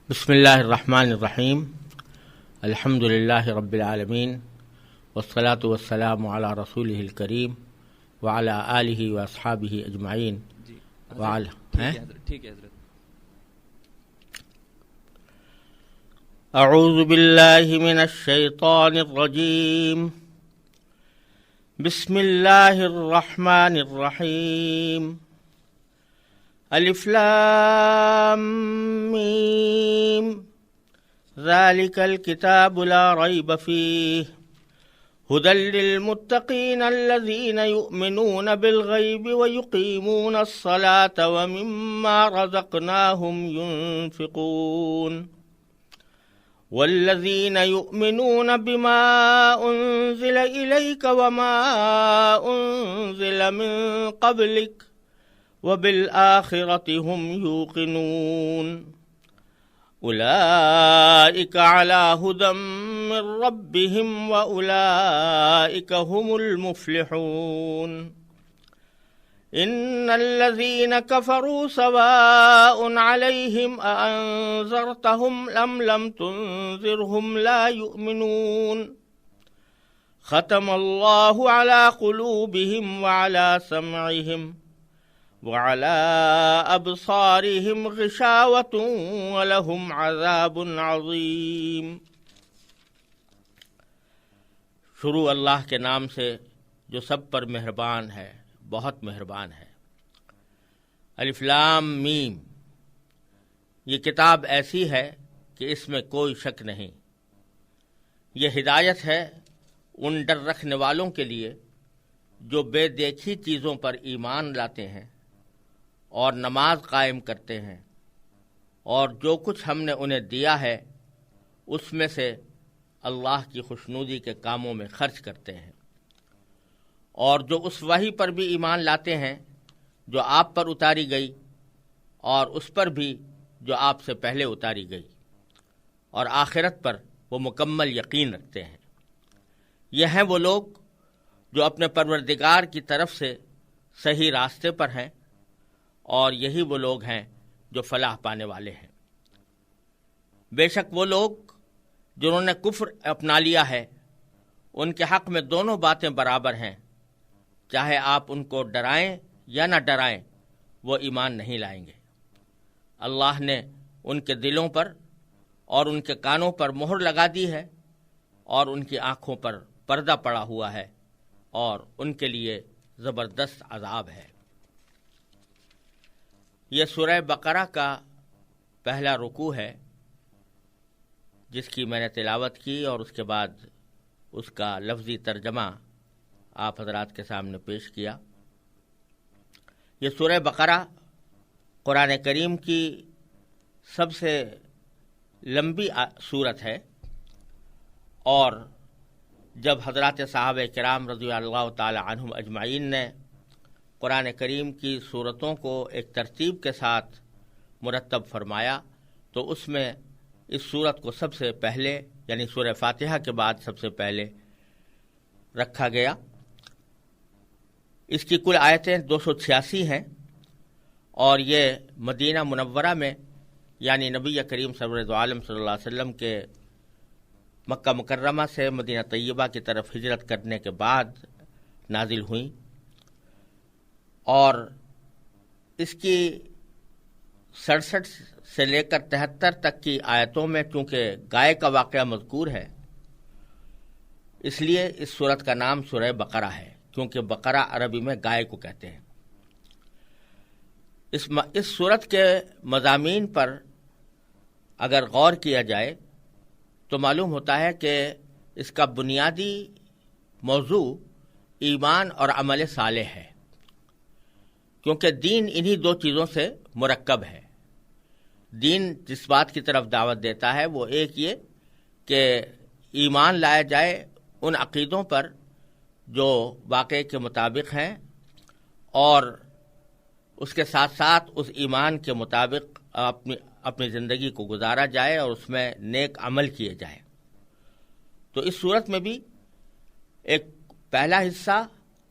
بسم اللہ الرحمن الرحیم الحمد للہ رب العالمین والصلاة والسلام علی رسولہ الکریم وعلی آلہ واصحابہ اجمعین اعوذ باللہ من الشیطان الرجیم بسم اللہ الرحمن الرحیم الف لام میم ذلك الكتاب لا ريب فيه هدى للمتقين الذين يؤمنون بالغيب ويقيمون الصلاة ومما رزقناهم ينفقون والذين يؤمنون بما أنزل إليك وما أنزل من قبلك وبالآخرة هم يوقنون أولئك على هدى من ربهم وأولئك هم المفلحون إن الذين كفروا سواء عليهم أأنذرتهم أم لم تنذرهم لا يؤمنون ختم الله على قلوبهم وعلى سمعهم وعلى أبصارهم غشاوة ولهم عذاب عظيم۔ شروع اللہ کے نام سے جو سب پر مہربان ہے، بہت مہربان ہے۔ الف لام میم، یہ کتاب ایسی ہے کہ اس میں کوئی شک نہیں۔ یہ ہدایت ہے ان ڈر رکھنے والوں کے لیے جو بے دیکھی چیزوں پر ایمان لاتے ہیں اور نماز قائم کرتے ہیں، اور جو کچھ ہم نے انہیں دیا ہے اس میں سے اللہ کی خوشنودی کے کاموں میں خرچ کرتے ہیں، اور جو اس وحی پر بھی ایمان لاتے ہیں جو آپ پر اتاری گئی اور اس پر بھی جو آپ سے پہلے اتاری گئی، اور آخرت پر وہ مکمل یقین رکھتے ہیں۔ یہ ہیں وہ لوگ جو اپنے پروردگار کی طرف سے صحیح راستے پر ہیں، اور یہی وہ لوگ ہیں جو فلاح پانے والے ہیں۔ بے شک وہ لوگ جنہوں نے کفر اپنا لیا ہے، ان کے حق میں دونوں باتیں برابر ہیں، چاہے آپ ان کو ڈرائیں یا نہ ڈرائیں، وہ ایمان نہیں لائیں گے۔ اللہ نے ان کے دلوں پر اور ان کے کانوں پر مہر لگا دی ہے، اور ان کی آنکھوں پر پردہ پڑا ہوا ہے، اور ان کے لیے زبردست عذاب ہے۔ یہ سورہ بقرہ کا پہلا رکوع ہے جس کی میں نے تلاوت کی، اور اس کے بعد اس کا لفظی ترجمہ آپ حضرات کے سامنے پیش کیا۔ یہ سورہ بقرہ قرآن کریم کی سب سے لمبی سورت ہے، اور جب حضرات صحابہ کرام رضی اللہ تعالی عنہم اجمعین نے قرآن کریم کی سورتوں کو ایک ترتیب کے ساتھ مرتب فرمایا، تو اس میں اس سورت کو سب سے پہلے، یعنی سورہ فاتحہ کے بعد سب سے پہلے رکھا گیا۔ اس کی کل آیتیں 286 ہیں، اور یہ مدینہ منورہ میں، یعنی نبی کریم سرور عالم صلی اللہ علیہ وسلم کے مکہ مکرمہ سے مدینہ طیبہ کی طرف ہجرت کرنے کے بعد نازل ہوئیں، اور اس کی 67 سے لے کر 73 تک کی آیتوں میں چونکہ گائے کا واقعہ مذکور ہے، اس لیے اس سورت کا نام سورہ بقرہ ہے، کیونکہ بقرہ عربی میں گائے کو کہتے ہیں۔ اس سورت کے مضامین پر اگر غور کیا جائے تو معلوم ہوتا ہے کہ اس کا بنیادی موضوع ایمان اور عمل صالح ہے، کیونکہ دین انہی دو چیزوں سے مرکب ہے۔ دین جس بات کی طرف دعوت دیتا ہے وہ ایک یہ کہ ایمان لایا جائے ان عقیدوں پر جو واقعے کے مطابق ہیں، اور اس کے ساتھ ساتھ اس ایمان کے مطابق اپنی زندگی کو گزارا جائے اور اس میں نیک عمل کیے جائے۔ تو اس صورت میں بھی ایک پہلا حصہ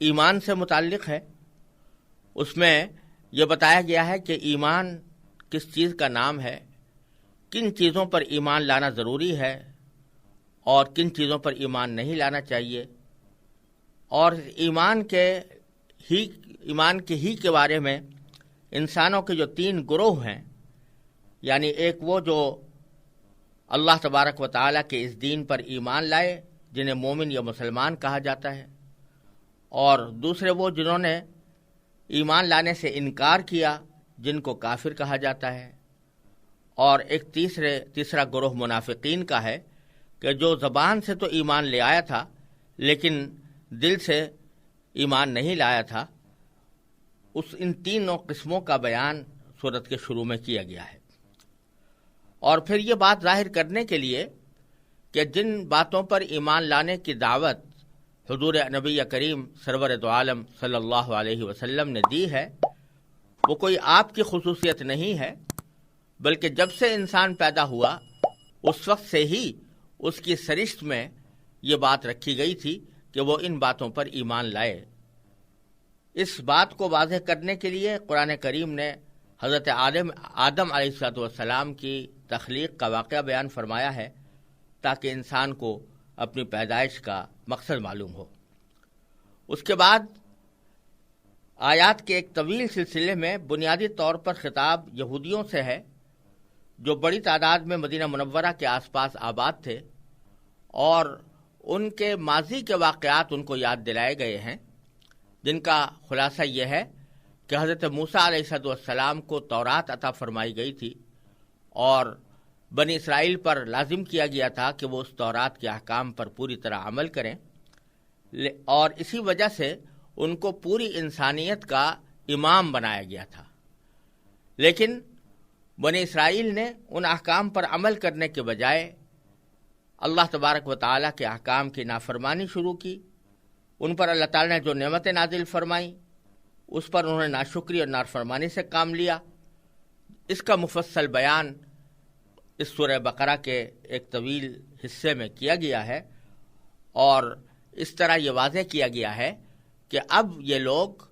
ایمان سے متعلق ہے، اس میں یہ بتایا گیا ہے کہ ایمان کس چیز کا نام ہے کن چیزوں پر ایمان لانا ضروری ہے اور کن چیزوں پر ایمان نہیں لانا چاہیے، اور ایمان کے بارے میں انسانوں کے جو 3 گروہ ہیں، یعنی ایک وہ جو اللہ تبارک و تعالیٰ کے اس دین پر ایمان لائے جنہیں مومن یا مسلمان کہا جاتا ہے، اور دوسرے وہ جنہوں نے ایمان لانے سے انکار کیا جن کو کافر کہا جاتا ہے، اور ایک تیسرا گروہ منافقین کا ہے کہ جو زبان سے تو ایمان لے آیا تھا لیکن دل سے ایمان نہیں لایا تھا۔ ان 3 قسموں کا بیان سورت کے شروع میں کیا گیا ہے، اور پھر یہ بات ظاہر کرنے کے لیے کہ جن باتوں پر ایمان لانے کی دعوت حضور نبی کریم سرور دو عالم صلی اللہ علیہ وسلم نے دی ہے وہ کوئی آپ کی خصوصیت نہیں ہے، بلکہ جب سے انسان پیدا ہوا اس وقت سے ہی اس کی سرشت میں یہ بات رکھی گئی تھی کہ وہ ان باتوں پر ایمان لائے۔ اس بات کو واضح کرنے کے لیے قرآن کریم نے حضرت آدم علیہ السلام کی تخلیق کا واقعہ بیان فرمایا ہے تاکہ انسان کو اپنی پیدائش کا مقصد معلوم ہو۔ اس کے بعد آیات کے ایک طویل سلسلے میں بنیادی طور پر خطاب یہودیوں سے ہے جو بڑی تعداد میں مدینہ منورہ کے آس پاس آباد تھے، اور ان کے ماضی کے واقعات ان کو یاد دلائے گئے ہیں، جن کا خلاصہ یہ ہے کہ حضرت موسیٰ علیہ السلام کو تورات عطا فرمائی گئی تھی، اور بنی اسرائیل پر لازم کیا گیا تھا کہ وہ اس تورات کے احکام پر پوری طرح عمل کریں، اور اسی وجہ سے ان کو پوری انسانیت کا امام بنایا گیا تھا۔ لیکن بنی اسرائیل نے ان احکام پر عمل کرنے کے بجائے اللہ تبارک و تعالیٰ کے احکام کی نافرمانی شروع کی۔ ان پر اللہ تعالیٰ نے جو نعمتیں نازل فرمائیں اس پر انہوں نے ناشکری اور نافرمانی سے کام لیا۔ اس کا مفصل بیان اس سورہ بقرہ کے ایک طویل حصے میں کیا گیا ہے، اور اس طرح یہ واضح کیا گیا ہے کہ اب یہ لوگ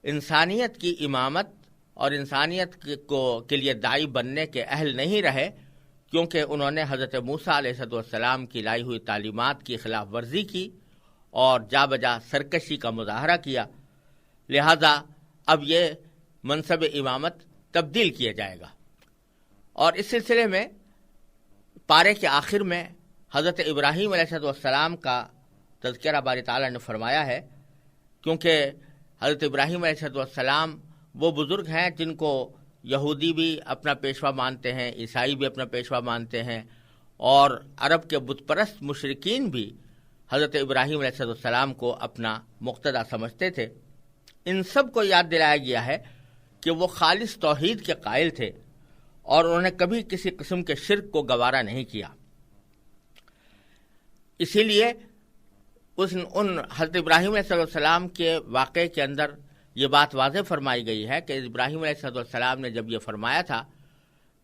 انسانیت کی امامت اور انسانیت کے لیے داعی بننے کے اہل نہیں رہے، کیونکہ انہوں نے حضرت موسیٰ علیہ السلام کی لائی ہوئی تعلیمات کی خلاف ورزی کی اور جا بجا سرکشی کا مظاہرہ کیا۔ لہذا اب یہ منصب امامت تبدیل کیا جائے گا۔ اور اس سلسلے میں پارے کے آخر میں حضرت ابراہیم علیہ السلام کا تذکرہ باری تعالیٰ نے فرمایا ہے، کیونکہ حضرت ابراہیم علیہ السلام وہ بزرگ ہیں جن کو یہودی بھی اپنا پیشوا مانتے ہیں، عیسائی بھی اپنا پیشوا مانتے ہیں، اور عرب کے بت پرست مشرکین بھی حضرت ابراہیم علیہ السلام کو اپنا مقتدی سمجھتے تھے۔ ان سب کو یاد دلایا گیا ہے کہ وہ خالص توحید کے قائل تھے اور انہوں نے کبھی کسی قسم کے شرک کو گوارا نہیں کیا۔ اسی لیے ان حضرت ابراہیم علیہ السلام کے واقعے کے اندر یہ بات واضح فرمائی گئی ہے کہ ابراہیم علیہ السلام نے جب یہ فرمایا تھا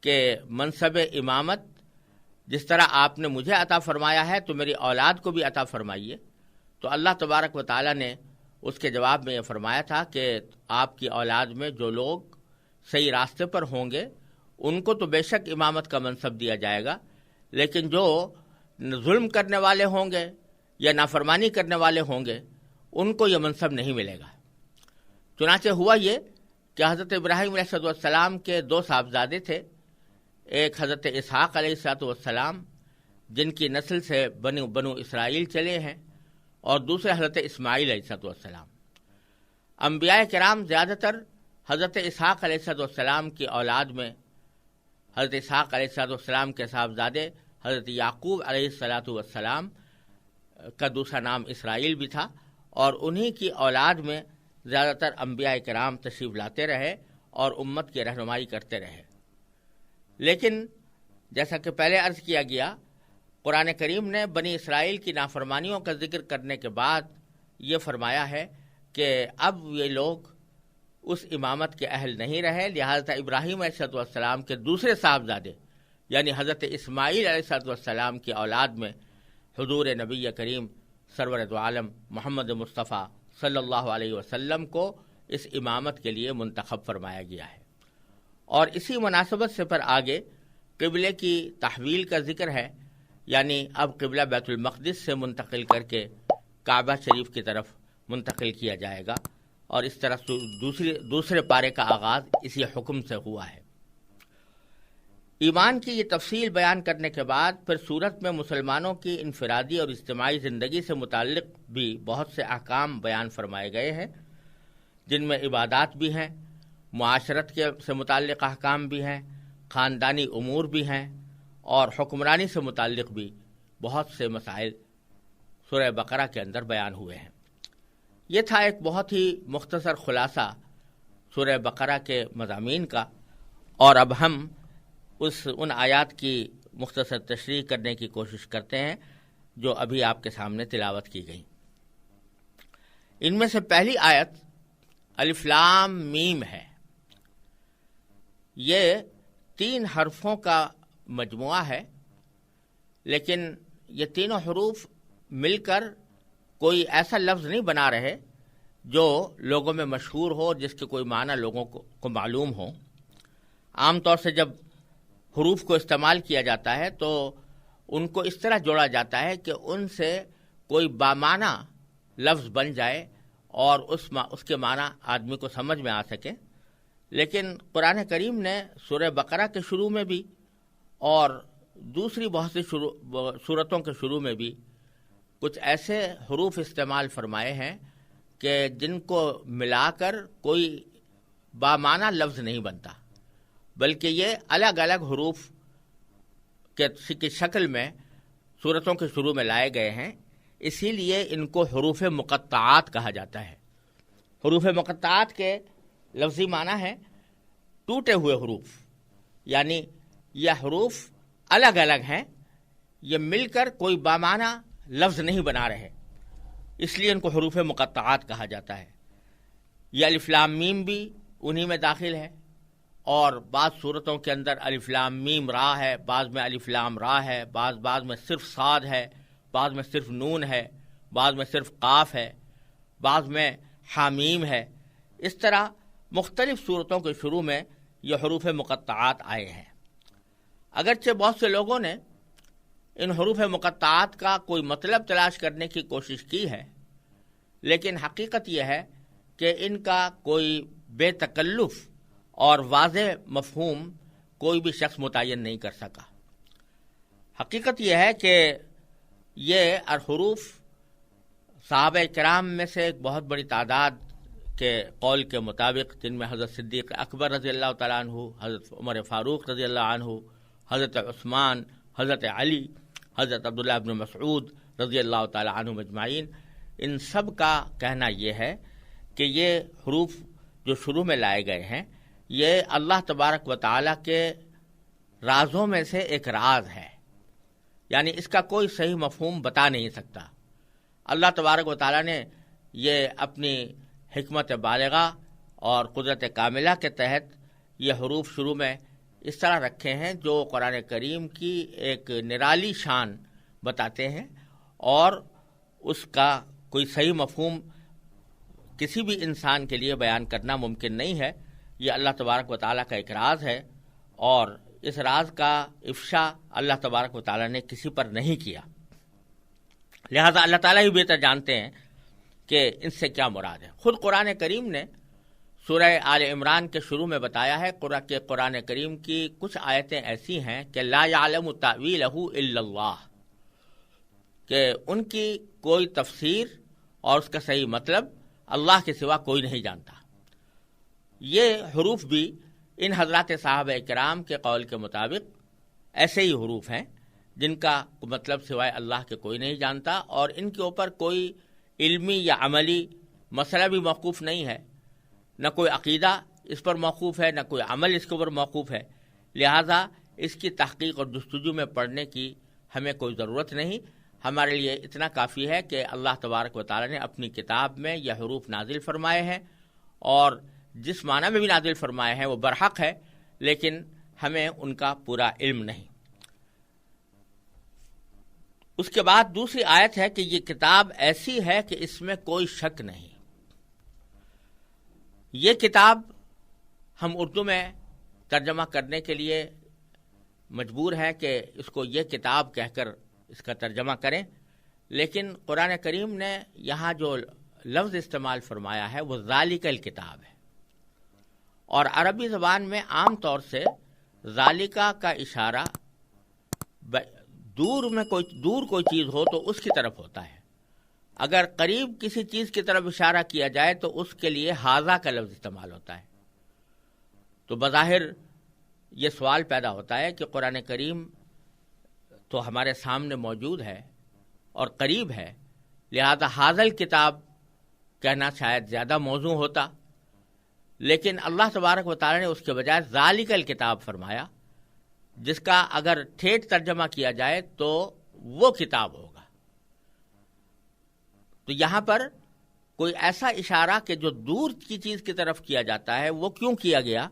کہ منصب امامت جس طرح آپ نے مجھے عطا فرمایا ہے تو میری اولاد کو بھی عطا فرمائیے، تو اللہ تبارک و تعالیٰ نے اس کے جواب میں یہ فرمایا تھا کہ آپ کی اولاد میں جو لوگ صحیح راستے پر ہوں گے ان کو تو بے شک امامت کا منصب دیا جائے گا، لیکن جو ظلم کرنے والے ہوں گے یا نافرمانی کرنے والے ہوں گے ان کو یہ منصب نہیں ملے گا۔ چنانچہ ہوا یہ کہ حضرت ابراہیم علیہ السلام کے 2 صاحبزادے تھے، ایک حضرت اسحاق علیہ السلام جن کی نسل سے بنو اسرائیل چلے ہیں، اور دوسرے حضرت اسماعیل علیہ السلام۔ انبیاء کرام زیادہ تر حضرت اسحاق علیہ السلام کی اولاد میں حضرت اسحاق علیہ السلام کے صاحبزادے حضرت یعقوب علیہ السلام کا دوسرا نام اسرائیل بھی تھا، اور انہی کی اولاد میں زیادہ تر انبیاء کرام تشریف لاتے رہے اور امت کی رہنمائی کرتے رہے۔ لیکن جیسا کہ پہلے عرض کیا گیا، قرآن کریم نے بنی اسرائیل کی نافرمانیوں کا ذکر کرنے کے بعد یہ فرمایا ہے کہ اب یہ لوگ اس امامت کے اہل نہیں رہے، لہذا ابراہیم علیہ السلام کے دوسرے صاحبزادے یعنی حضرت اسماعیل علیہ السلام کی اولاد میں حضور نبی کریم سرور دو عالم محمد مصطفیٰ صلی اللہ علیہ وسلم کو اس امامت کے لیے منتخب فرمایا گیا ہے۔ اور اسی مناسبت سے پر آگے قبلے کی تحویل کا ذکر ہے، یعنی اب قبلہ بیت المقدس سے منتقل کر کے کعبہ شریف کی طرف منتقل کیا جائے گا، اور اس طرح دوسرے پارے کا آغاز اسی حکم سے ہوا ہے۔ ایمان کی یہ تفصیل بیان کرنے کے بعد پھر سورت میں مسلمانوں کی انفرادی اور اجتماعی زندگی سے متعلق بھی بہت سے احکام بیان فرمائے گئے ہیں، جن میں عبادات بھی ہیں، معاشرت سے متعلق احکام بھی ہیں، خاندانی امور بھی ہیں، اور حکمرانی سے متعلق بھی بہت سے مسائل سورہ بقرہ کے اندر بیان ہوئے ہیں۔ یہ تھا ایک بہت ہی مختصر خلاصہ سورہ بقرہ کے مضامین کا، اور اب ہم ان آیات کی مختصر تشریح کرنے کی کوشش کرتے ہیں جو ابھی آپ کے سامنے تلاوت کی گئی۔ ان میں سے پہلی آیت الف لام میم ہے۔ یہ 3 حرفوں کا مجموعہ ہے، لیکن یہ تینوں حروف مل کر کوئی ایسا لفظ نہیں بنا رہے جو لوگوں میں مشہور ہو، جس کے کوئی معنی لوگوں کو معلوم ہو۔ عام طور سے جب حروف کو استعمال کیا جاتا ہے تو ان کو اس طرح جوڑا جاتا ہے کہ ان سے کوئی بامعنی لفظ بن جائے اور اس کے معنی آدمی کو سمجھ میں آ سکے، لیکن قرآن کریم نے سورہ بقرہ کے شروع میں بھی اور دوسری بہت سی سورتوں کے شروع میں بھی کچھ ایسے حروف استعمال فرمائے ہیں کہ جن کو ملا کر کوئی بامعنی لفظ نہیں بنتا، بلکہ یہ الگ الگ حروف کی شکل میں سورتوں کے شروع میں لائے گئے ہیں، اسی لیے ان کو حروف مقطعات کہا جاتا ہے۔ حروف مقطعات کے لفظی معنی ہے ٹوٹے ہوئے حروف، یعنی یہ حروف الگ الگ ہیں، یہ مل کر کوئی بامعنی لفظ نہیں بنا رہے، اس لیے ان کو حروف مقطعات کہا جاتا ہے۔ یہ الف لام میم بھی انہی میں داخل ہے، اور بعض صورتوں کے اندر الف لام میم را ہے، بعض میں الف لام را ہے، بعض میں صرف صاد ہے، بعض میں صرف نون ہے، بعض میں صرف قاف ہے، بعض میں حامیم ہے۔ اس طرح مختلف صورتوں کے شروع میں یہ حروف مقطعات آئے ہیں۔ اگرچہ بہت سے لوگوں نے ان حروف مقطعات کا کوئی مطلب تلاش کرنے کی کوشش کی ہے، لیکن حقیقت یہ ہے کہ ان کا کوئی بے تکلف اور واضح مفہوم کوئی بھی شخص متعین نہیں کر سکا۔ حقیقت یہ ہے کہ یہ حروف صحابہ کرام میں سے ایک بہت بڑی تعداد کے قول کے مطابق، جن میں حضرت صدیق اکبر رضی اللہ تعالیٰ عنہ، حضرت عمر فاروق رضی اللہ عنہ، حضرت عثمان، حضرت علی، حضرت عبداللہ ابن مسعود رضی اللہ تعالیٰ عنہ مجمعین، ان سب کا کہنا یہ ہے کہ یہ حروف جو شروع میں لائے گئے ہیں یہ اللہ تبارک و تعالیٰ کے رازوں میں سے ایک راز ہے، یعنی اس کا کوئی صحیح مفہوم بتا نہیں سکتا۔ اللہ تبارک و تعالیٰ نے یہ اپنی حکمت بالغہ اور قدرت کاملہ کے تحت یہ حروف شروع میں اس طرح رکھے ہیں جو قرآن کریم کی ایک نرالی شان بتاتے ہیں، اور اس کا کوئی صحیح مفہوم کسی بھی انسان کے لیے بیان کرنا ممکن نہیں ہے۔ یہ اللہ تبارک و تعالیٰ کا ایک راز ہے، اور اس راز کا افشا اللہ تبارک و تعالیٰ نے کسی پر نہیں کیا، لہذا اللہ تعالیٰ ہی بہتر جانتے ہیں کہ ان سے کیا مراد ہے۔ خود قرآن کریم نے سورہ آل عمران کے شروع میں بتایا ہے کہ قرآن کریم کی کچھ آیتیں ایسی ہیں کہ لا یعلم تأویلہ الا اللہ، کہ ان کی کوئی تفسیر اور اس کا صحیح مطلب اللہ کے سوا کوئی نہیں جانتا۔ یہ حروف بھی ان حضرات صحابہ کرام کے قول کے مطابق ایسے ہی حروف ہیں جن کا مطلب سوائے اللہ کے کوئی نہیں جانتا، اور ان کے اوپر کوئی علمی یا عملی مسئلہ بھی موقوف نہیں ہے، نہ کوئی عقیدہ اس پر موقوف ہے، نہ کوئی عمل اس کے اوپر موقوف ہے، لہذا اس کی تحقیق اور جستجو میں پڑھنے کی ہمیں کوئی ضرورت نہیں۔ ہمارے لیے اتنا کافی ہے کہ اللہ تبارک و تعالیٰ نے اپنی کتاب میں یہ حروف نازل فرمائے ہیں، اور جس معنی میں بھی نازل فرمائے ہیں وہ برحق ہے، لیکن ہمیں ان کا پورا علم نہیں۔ اس کے بعد دوسری آیت ہے کہ یہ کتاب ایسی ہے کہ اس میں کوئی شک نہیں۔ یہ کتاب ہم اردو میں ترجمہ کرنے کے لیے مجبور ہیں کہ اس کو یہ کتاب کہہ کر اس کا ترجمہ کریں، لیکن قرآن کریم نے یہاں جو لفظ استعمال فرمایا ہے وہ ذالک الکتاب ہے، اور عربی زبان میں عام طور سے ذالکہ کا اشارہ دور کوئی چیز ہو تو اس کی طرف ہوتا ہے، اگر قریب کسی چیز کی طرف اشارہ کیا جائے تو اس کے لیے ھذا کا لفظ استعمال ہوتا ہے۔ تو بظاہر یہ سوال پیدا ہوتا ہے کہ قرآن کریم تو ہمارے سامنے موجود ہے اور قریب ہے، لہذا ھذا الکتاب کہنا شاید زیادہ موزوں ہوتا، لیکن اللہ تبارک و تعالی نے اس کے بجائے ذالک الکتاب فرمایا، جس کا اگر ٹھیٹ ترجمہ کیا جائے تو وہ کتاب ہوگا۔ تو یہاں پر کوئی ایسا اشارہ کہ جو دور کی چیز کی طرف کیا جاتا ہے وہ کیوں کیا گیا،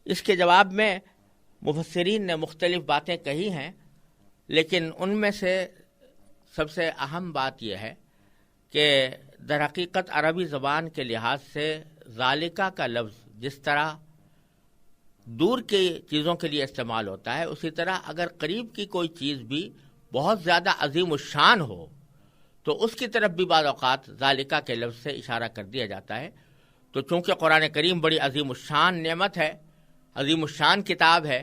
اس کے جواب میں مفسرین نے مختلف باتیں کہی ہیں، لیکن ان میں سے سب سے اہم بات یہ ہے کہ در حقیقت عربی زبان کے لحاظ سے ذالکہ کا لفظ جس طرح دور کی چیزوں کے لیے استعمال ہوتا ہے، اسی طرح اگر قریب کی کوئی چیز بھی بہت زیادہ عظیم الشان ہو تو اس کی طرف بھی بعض اوقات ذالکہ کے لفظ سے اشارہ کر دیا جاتا ہے۔ تو چونکہ قرآن کریم بڑی عظیم الشان نعمت ہے، عظیم الشان کتاب ہے،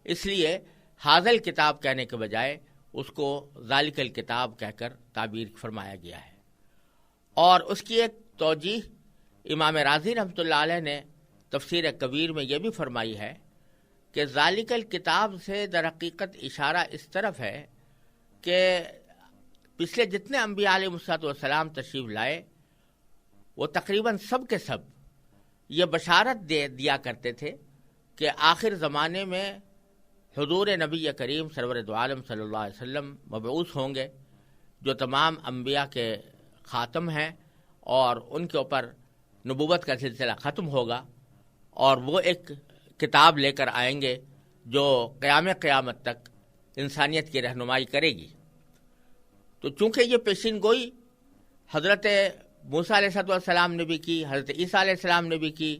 اس لیے ھذا الکتاب کہنے کے بجائے اس کو ذالک الکتاب کہہ کر تعبیر فرمایا گیا ہے۔ اور اس کی ایک توجیہ امام رازی رحمۃ اللہ علیہ نے تفسیر کبیر میں یہ بھی فرمائی ہے کہ ذالک الکتاب سے در حقیقت اشارہ اس طرف ہے کہ پچھلے جتنے انبیاء علیہ السلام تشریف لائے وہ تقریباً سب کے سب یہ بشارت دیا کرتے تھے کہ آخر زمانے میں حضور نبی کریم سرور دو عالم صلی اللہ علیہ وسلم مبعوث ہوں گے، جو تمام انبیاء کے خاتم ہیں، اور ان کے اوپر نبوت کا سلسلہ ختم ہوگا، اور وہ ایک کتاب لے کر آئیں گے جو قیامت تک انسانیت کی رہنمائی کرے گی۔ تو چونکہ یہ پیشین گوئی حضرت موسیٰ علیہ السلام نے بھی کی، حضرت عیسیٰ علیہ السلام نے بھی کی،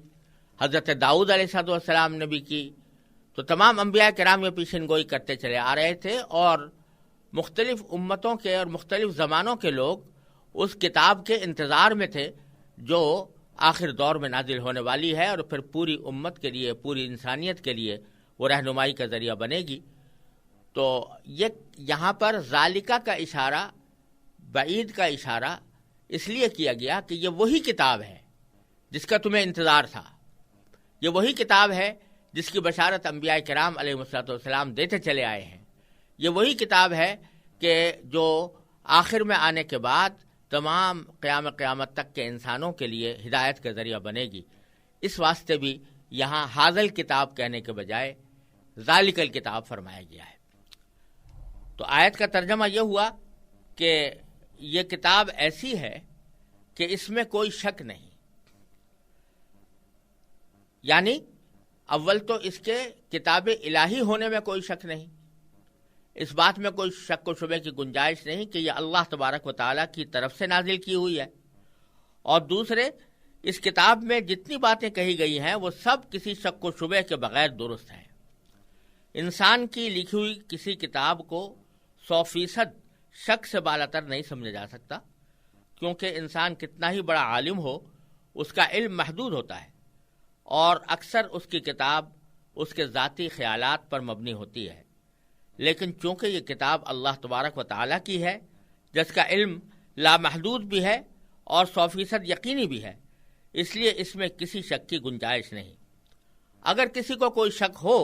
حضرت داؤد علیہ السلام نے بھی کی، تو تمام انبیاء کرام یہ پیشین گوئی کرتے چلے آ رہے تھے، اور مختلف امتوں کے اور مختلف زمانوں کے لوگ اس کتاب کے انتظار میں تھے جو آخر دور میں نازل ہونے والی ہے، اور پھر پوری امت کے لیے، پوری انسانیت کے لیے وہ رہنمائی کا ذریعہ بنے گی۔ تو یہ یہاں پر ذالکہ کا اشارہ، بعید کا اشارہ اس لیے کیا گیا کہ یہ وہی کتاب ہے جس کا تمہیں انتظار تھا، یہ وہی کتاب ہے جس کی بشارت انبیاء کرام علیہ السلام دیتے چلے آئے ہیں، یہ وہی کتاب ہے کہ جو آخر میں آنے کے بعد تمام قیامت تک کے انسانوں کے لیے ہدایت کا ذریعہ بنے گی۔ اس واسطے بھی یہاں ھذا الکتاب کہنے کے بجائے ذالک الکتاب فرمایا گیا ہے۔ تو آیت کا ترجمہ یہ ہوا کہ یہ کتاب ایسی ہے کہ اس میں کوئی شک نہیں، یعنی اول تو اس کے کتاب الہی ہونے میں کوئی شک نہیں، اس بات میں کوئی شک و شبے کی گنجائش نہیں کہ یہ اللہ تبارک و تعالیٰ کی طرف سے نازل کی ہوئی ہے، اور دوسرے اس کتاب میں جتنی باتیں کہی گئی ہیں وہ سب کسی شک و شبے کے بغیر درست ہیں۔ انسان کی لکھی ہوئی کسی کتاب کو 100% شک سے بالاتر نہیں سمجھا جا سکتا، کیونکہ انسان کتنا ہی بڑا عالم ہو اس کا علم محدود ہوتا ہے، اور اکثر اس کی کتاب اس کے ذاتی خیالات پر مبنی ہوتی ہے، لیکن چونکہ یہ کتاب اللہ تبارک و تعالیٰ کی ہے جس کا علم لامحدود بھی ہے اور 100% یقینی بھی ہے، اس لیے اس میں کسی شک کی گنجائش نہیں۔ اگر کسی کو کوئی شک ہو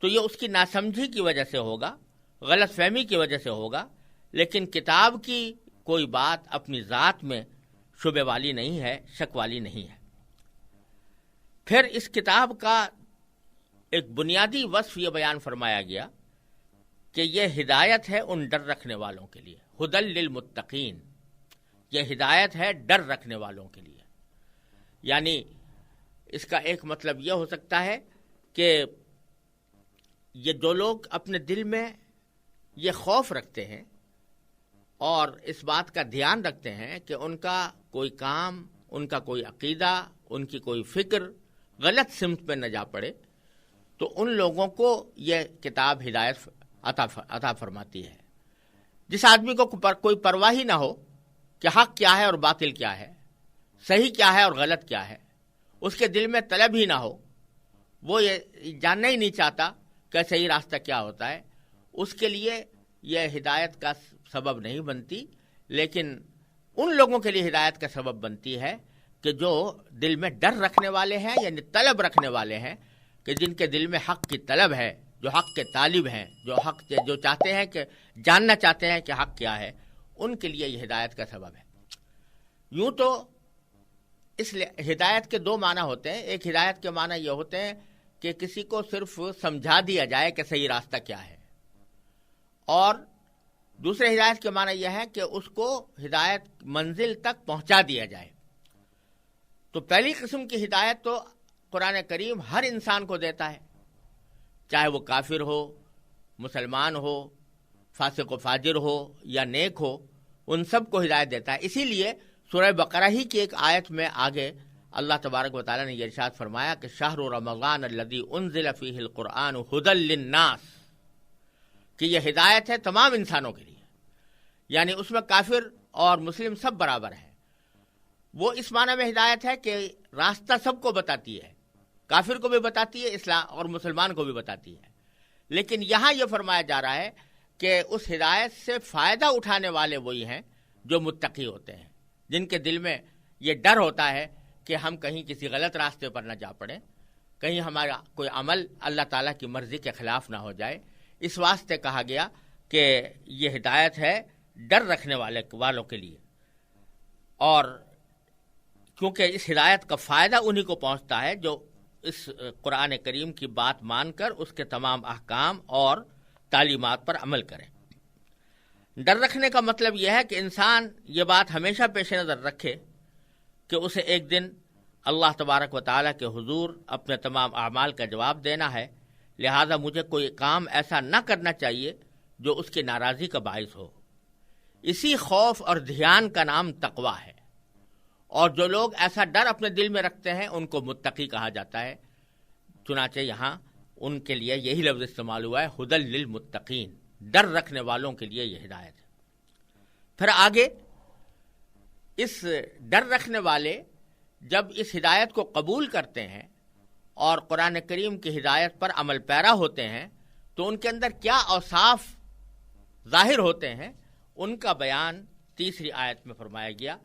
تو یہ اس کی ناسمجھی کی وجہ سے ہوگا، غلط فہمی کی وجہ سے ہوگا، لیکن کتاب کی کوئی بات اپنی ذات میں شبے والی نہیں ہے، شک والی نہیں ہے۔ پھر اس کتاب کا ایک بنیادی وصف یہ بیان فرمایا گیا کہ یہ ہدایت ہے ان ڈر رکھنے والوں کے لیے، ھدی للمتقین، یہ ہدایت ہے ڈر رکھنے والوں کے لیے۔ یعنی اس کا ایک مطلب یہ ہو سکتا ہے کہ یہ جو لوگ اپنے دل میں یہ خوف رکھتے ہیں اور اس بات کا دھیان رکھتے ہیں کہ ان کا کوئی کام، ان کا کوئی عقیدہ، ان کی کوئی فکر غلط سمت پہ نہ جا پڑے، تو ان لوگوں کو یہ کتاب ہدایت عطا فرماتی ہے۔ جس آدمی کو کوئی پرواہ ہی نہ ہو کہ حق کیا ہے اور باطل کیا ہے، صحیح کیا ہے اور غلط کیا ہے، اس کے دل میں طلب ہی نہ ہو، وہ یہ جاننا ہی نہیں چاہتا کہ صحیح راستہ کیا ہوتا ہے، اس کے لیے یہ ہدایت کا سبب نہیں بنتی، لیکن ان لوگوں کے لیے ہدایت کا سبب بنتی ہے کہ جو دل میں ڈر رکھنے والے ہیں، یعنی طلب رکھنے والے ہیں، کہ جن کے دل میں حق کی طلب ہے، جو حق کے طالب ہیں، جو چاہتے ہیں کہ جاننا چاہتے ہیں کہ حق کیا ہے، ان کے لیے یہ ہدایت کا سبب ہے۔ یوں تو اس لیے ہدایت کے دو معنی ہوتے ہیں۔ ایک ہدایت کے معنی یہ ہوتے ہیں کہ کسی کو صرف سمجھا دیا جائے کہ صحیح راستہ کیا ہے، اور دوسرے ہدایت کے معنی یہ ہے کہ اس کو ہدایت منزل تک پہنچا دیا جائے۔ تو پہلی قسم کی ہدایت تو قرآن کریم ہر انسان کو دیتا ہے، چاہے وہ کافر ہو، مسلمان ہو، فاسق و فاجر ہو یا نیک ہو، ان سب کو ہدایت دیتا ہے۔ اسی لیے سورہ بقرہ ہی کی ایک آیت میں آگے اللہ تبارک و تعالیٰ نے یہ ارشاد فرمایا کہ شہر رمضان الذی انزل فیہ القرآن ھدی للناس، کہ یہ ہدایت ہے تمام انسانوں کے لیے، یعنی اس میں کافر اور مسلم سب برابر ہیں۔ وہ اس معنی میں ہدایت ہے کہ راستہ سب کو بتاتی ہے، کافر کو بھی بتاتی ہے اسلام اور مسلمان کو بھی بتاتی ہے، لیکن یہاں یہ فرمایا جا رہا ہے کہ اس ہدایت سے فائدہ اٹھانے والے وہی ہیں جو متقی ہوتے ہیں، جن کے دل میں یہ ڈر ہوتا ہے کہ ہم کہیں کسی غلط راستے پر نہ جا پڑیں، کہیں ہمارا کوئی عمل اللہ تعالیٰ کی مرضی کے خلاف نہ ہو جائے۔ اس واسطے کہا گیا کہ یہ ہدایت ہے ڈر رکھنے والوں کے لیے، اور کیونکہ اس ہدایت کا فائدہ انہی کو پہنچتا ہے جو اس قرآن کریم کی بات مان کر اس کے تمام احکام اور تعلیمات پر عمل کریں۔ ڈر رکھنے کا مطلب یہ ہے کہ انسان یہ بات ہمیشہ پیش نظر رکھے کہ اسے ایک دن اللہ تبارک و تعالیٰ کے حضور اپنے تمام اعمال کا جواب دینا ہے، لہذا مجھے کوئی کام ایسا نہ کرنا چاہیے جو اس کی ناراضی کا باعث ہو۔ اسی خوف اور دھیان کا نام تقویٰ ہے، اور جو لوگ ایسا ڈر اپنے دل میں رکھتے ہیں ان کو متقی کہا جاتا ہے۔ چنانچہ یہاں ان کے لیے یہی لفظ استعمال ہوا ہے، ھدی للمتقین، ڈر رکھنے والوں کے لیے یہ ہدایت ہے۔ پھر آگے اس ڈر رکھنے والے جب اس ہدایت کو قبول کرتے ہیں اور قرآن کریم کی ہدایت پر عمل پیرا ہوتے ہیں تو ان کے اندر کیا اوصاف ظاہر ہوتے ہیں، ان کا بیان تیسری آیت میں فرمایا گیا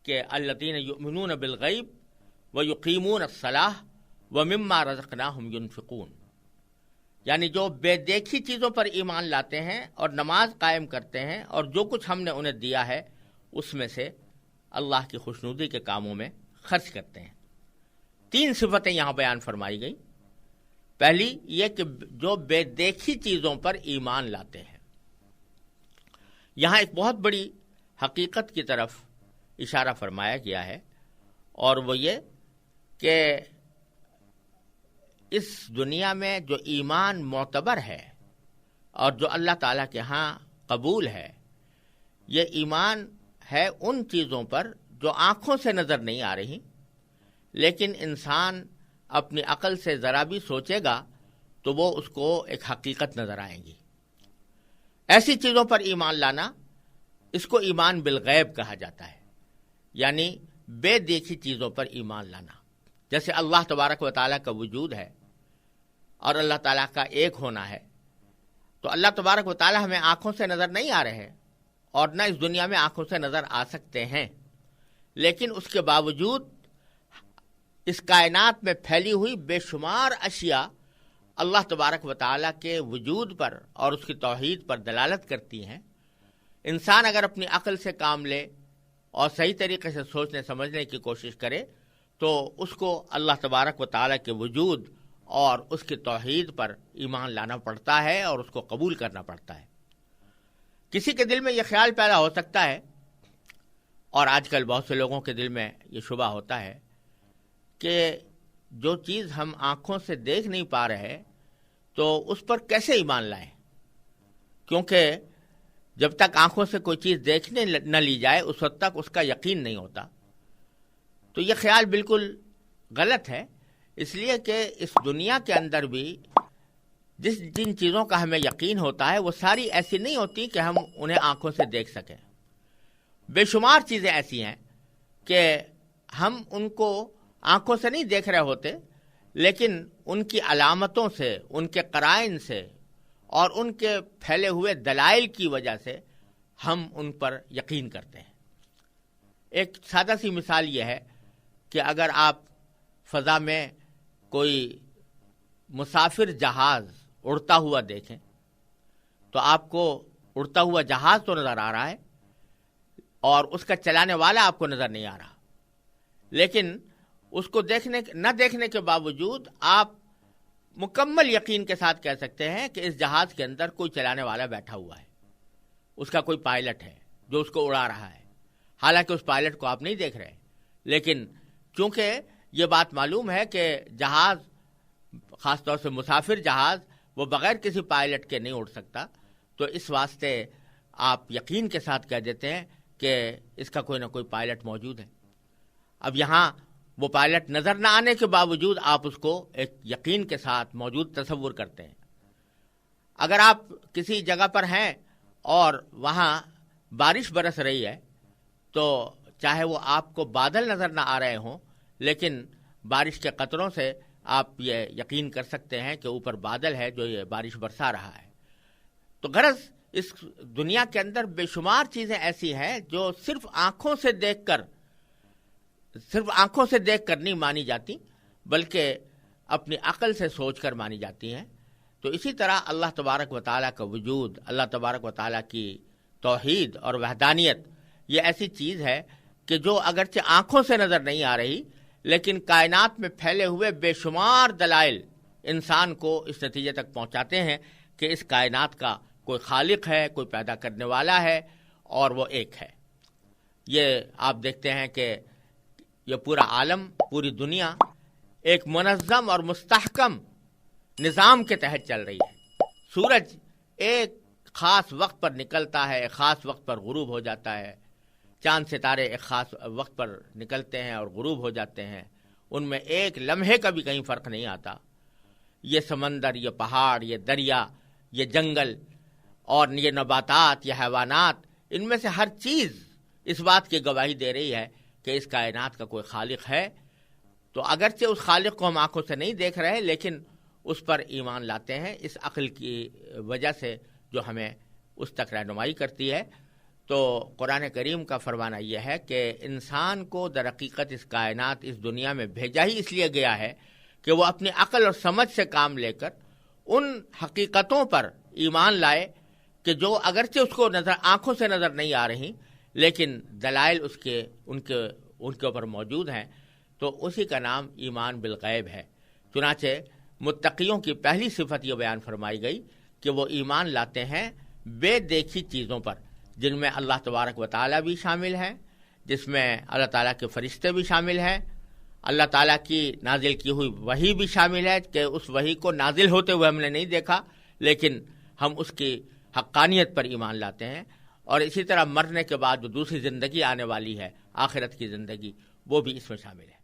کہ الذین یؤمنون بالغیب ویقیمون الصلاۃ ومما رزقناہم ینفقون، یعنی جو بے دیکھی چیزوں پر ایمان لاتے ہیں اور نماز قائم کرتے ہیں اور جو کچھ ہم نے انہیں دیا ہے اس میں سے اللہ کی خوشنودی کے کاموں میں خرچ کرتے ہیں۔ تین صفتیں یہاں بیان فرمائی گئی۔ پہلی یہ کہ جو بے دیکھی چیزوں پر ایمان لاتے ہیں، یہاں ایک بہت بڑی حقیقت کی طرف اشارہ فرمایا گیا ہے، اور وہ یہ کہ اس دنیا میں جو ایمان معتبر ہے اور جو اللہ تعالیٰ کے ہاں قبول ہے، یہ ایمان ہے ان چیزوں پر جو آنکھوں سے نظر نہیں آ رہی، لیکن انسان اپنی عقل سے ذرا بھی سوچے گا تو وہ اس کو ایک حقیقت نظر آئیں گی۔ ایسی چیزوں پر ایمان لانا، اس کو ایمان بالغیب کہا جاتا ہے، یعنی بے دیکھی چیزوں پر ایمان لانا۔ جیسے اللہ تبارک و تعالیٰ کا وجود ہے اور اللہ تعالیٰ کا ایک ہونا ہے، تو اللہ تبارک و تعالیٰ ہمیں آنکھوں سے نظر نہیں آ رہے اور نہ اس دنیا میں آنکھوں سے نظر آ سکتے ہیں، لیکن اس کے باوجود اس کائنات میں پھیلی ہوئی بے شمار اشیاء اللہ تبارک و تعالیٰ کے وجود پر اور اس کی توحید پر دلالت کرتی ہیں۔ انسان اگر اپنی عقل سے کام لے اور صحیح طریقے سے سوچنے سمجھنے کی کوشش کرے تو اس کو اللہ تبارک و تعالیٰ کے وجود اور اس کی توحید پر ایمان لانا پڑتا ہے اور اس کو قبول کرنا پڑتا ہے۔ کسی کے دل میں یہ خیال پیدا ہو سکتا ہے، اور آج کل بہت سے لوگوں کے دل میں یہ شبہ ہوتا ہے کہ جو چیز ہم آنکھوں سے دیکھ نہیں پا رہے تو اس پر کیسے ایمان لائیں، کیونکہ جب تک آنکھوں سے کوئی چیز دیکھنے نہ لی جائے اس وقت تک اس کا یقین نہیں ہوتا۔ تو یہ خیال بالکل غلط ہے، اس لیے کہ اس دنیا کے اندر بھی جن چیزوں کا ہمیں یقین ہوتا ہے وہ ساری ایسی نہیں ہوتی کہ ہم انہیں آنکھوں سے دیکھ سکیں. بے شمار چیزیں ایسی ہیں کہ ہم ان کو آنکھوں سے نہیں دیکھ رہے ہوتے، لیکن ان کی علامتوں سے، ان کے قرائن سے اور ان کے پھیلے ہوئے دلائل کی وجہ سے ہم ان پر یقین کرتے ہیں. ایک سادہ سی مثال یہ ہے کہ اگر آپ فضا میں کوئی مسافر جہاز اڑتا ہوا دیکھیں تو آپ کو اڑتا ہوا جہاز تو نظر آ رہا ہے اور اس کا چلانے والا آپ کو نظر نہیں آ رہا، لیکن اس کو نہ دیکھنے کے باوجود آپ مکمل یقین کے ساتھ کہہ سکتے ہیں کہ اس جہاز کے اندر کوئی چلانے والا بیٹھا ہوا ہے، اس کا کوئی پائلٹ ہے جو اس کو اڑا رہا ہے. حالانکہ اس پائلٹ کو آپ نہیں دیکھ رہے، لیکن چونکہ یہ بات معلوم ہے کہ جہاز، خاص طور سے مسافر جہاز، وہ بغیر کسی پائلٹ کے نہیں اڑ سکتا، تو اس واسطے آپ یقین کے ساتھ کہہ دیتے ہیں کہ اس کا کوئی نہ کوئی پائلٹ موجود ہے. اب یہاں وہ پائلٹ نظر نہ آنے کے باوجود آپ اس کو ایک یقین کے ساتھ موجود تصور کرتے ہیں. اگر آپ کسی جگہ پر ہیں اور وہاں بارش برس رہی ہے تو چاہے وہ آپ کو بادل نظر نہ آ رہے ہوں، لیکن بارش کے قطروں سے آپ یہ یقین کر سکتے ہیں کہ اوپر بادل ہے جو یہ بارش برسا رہا ہے. تو غرض اس دنیا کے اندر بے شمار چیزیں ایسی ہیں جو صرف آنکھوں سے دیکھ کر نہیں مانی جاتی، بلکہ اپنی عقل سے سوچ کر مانی جاتی ہیں. تو اسی طرح اللہ تبارک و تعالیٰ کا وجود، اللہ تبارک و تعالیٰ کی توحید اور وحدانیت، یہ ایسی چیز ہے کہ جو اگرچہ آنکھوں سے نظر نہیں آ رہی، لیکن کائنات میں پھیلے ہوئے بے شمار دلائل انسان کو اس نتیجے تک پہنچاتے ہیں کہ اس کائنات کا کوئی خالق ہے، کوئی پیدا کرنے والا ہے، اور وہ ایک ہے. یہ آپ دیکھتے ہیں کہ یہ پورا عالم، پوری دنیا ایک منظم اور مستحکم نظام کے تحت چل رہی ہے. سورج ایک خاص وقت پر نکلتا ہے، ایک خاص وقت پر غروب ہو جاتا ہے. چاند ستارے ایک خاص وقت پر نکلتے ہیں اور غروب ہو جاتے ہیں، ان میں ایک لمحے کا بھی کہیں فرق نہیں آتا. یہ سمندر، یہ پہاڑ، یہ دریا، یہ جنگل اور یہ نباتات، یہ حیوانات، ان میں سے ہر چیز اس بات کی گواہی دے رہی ہے کہ اس کائنات کا کوئی خالق ہے. تو اگرچہ اس خالق کو ہم آنکھوں سے نہیں دیکھ رہے، لیکن اس پر ایمان لاتے ہیں اس عقل کی وجہ سے جو ہمیں اس تک رہنمائی کرتی ہے. تو قرآن کریم کا فرمانا یہ ہے کہ انسان کو در حقیقت اس کائنات، اس دنیا میں بھیجا ہی اس لیے گیا ہے کہ وہ اپنی عقل اور سمجھ سے کام لے کر ان حقیقتوں پر ایمان لائے کہ جو اگرچہ اس کو آنکھوں سے نظر نہیں آ رہی، لیکن دلائل ان کے اوپر موجود ہیں. تو اسی کا نام ایمان بالغیب ہے. چنانچہ متقیوں کی پہلی صفت یہ بیان فرمائی گئی کہ وہ ایمان لاتے ہیں بے دیکھی چیزوں پر، جن میں اللہ تبارک و تعالیٰ بھی شامل ہیں، جس میں اللہ تعالیٰ کے فرشتے بھی شامل ہیں، اللہ تعالیٰ کی نازل کی ہوئی وحی بھی شامل ہے کہ اس وحی کو نازل ہوتے ہوئے ہم نے نہیں دیکھا، لیکن ہم اس کی حقانیت پر ایمان لاتے ہیں. اور اسی طرح مرنے کے بعد جو دوسری زندگی آنے والی ہے، آخرت کی زندگی، وہ بھی اس میں شامل ہے.